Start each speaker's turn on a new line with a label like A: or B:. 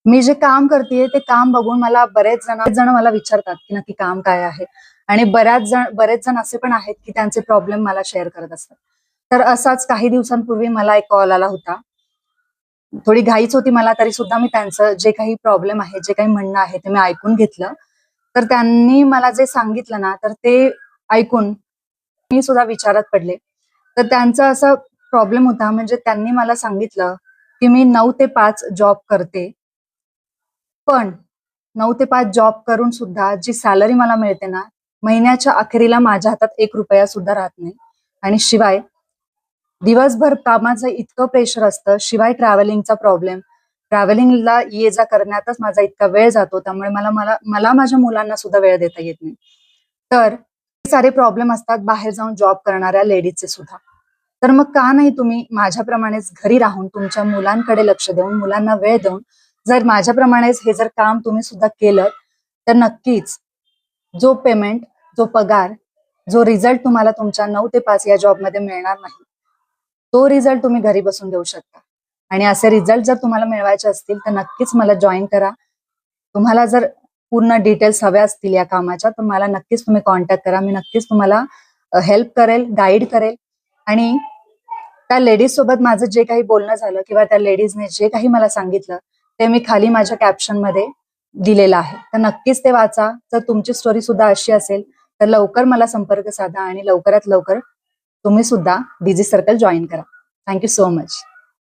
A: मी जे काम करतेय ते काम बघून मला बरेच जण मला विचारतात की नक्की काम काय आहे. आणि बरेच जण असे पण आहेत की त्यांचे प्रॉब्लेम मला शेअर करत असतात. तर असाच काही दिवसांपूर्वी मला एक कॉल आला होता. थोडी घाईच होती मला, तरी सुद्धा मी त्यांचं जे काही प्रॉब्लेम आहे, जे काही म्हणणं आहे ते मी ऐकून घेतलं. तर त्यांनी मला जे सांगितलं ना, तर ते ऐकून मी सुद्धा विचारात पडले. तर त्यांचा असा प्रॉब्लेम होता, म्हणजे त्यांनी मला सांगितलं की मी 9 ते 5 जॉब करते. पण 9 ते 5 जॉब करून सुद्धा जी सॅलरी मला मिळते ना, महिन्याच्या अखेरीला माझ्या हातात ₹1 सुद्धा राहत नाही. आणि शिवाय दिवसभर कामाचं इतकं प्रेशर असतं, शिवाय ट्रॅव्हलिंगचा प्रॉब्लेम. ट्रॅव्हलिंगला ये-जा करण्यातच माझा इतका वेळ जातो. त्यामुळे मला मला मला माझ्या मुलांना सुद्धा वेळ देता येत नाही. तर हे सारे प्रॉब्लेम असतात बाहेर जाऊन जॉब करणाऱ्या लेडीजचे सुद्धा. तर मग का नाही तुम्ही माझ्याप्रमाणेच घरी राहून तुमच्या मुलांकडे लक्ष देऊन, मुलांना वेळ देऊन जर माझ्याप्रमाणेच हे जर काम तुम्ही सुद्धा केलं, तर नक्कीच जो पेमेंट, जो पगार, जो रिझल्ट तुम्हाला तुमच्या 9 ते 5 या जॉबमध्ये मिळणार नाही, तो रिझल्ट तुम्ही घरी बसून देऊ शकता. आणि असे रिझल्ट जर तुम्हाला मिळवायचे असतील, तर नक्कीच मला जॉइन करा. तुम्हाला जर पूर्ण डिटेल्स हव्या असतील या कामाच्या, तर मला नक्कीच तुम्ही कॉन्टॅक्ट करा. मी नक्कीच तुम्हाला हेल्प करेल, गाईड करेल. आणि त्या लेडीज सोबत माझं जे काही बोलणं झालं किंवा त्या लेडीजने जे काही मला सांगितलं, ते मी खाली माझ्या कॅप्शनमध्ये दिलेलं आहे. तर नक्कीच ते वाचा. जर तुमची स्टोरी सुद्धा अशी असेल, तर लवकर मला संपर्क साधा आणि लवकरात लवकर तुम्ही सुद्धा डिजी सर्कल जॉइन करा. Thank you so much.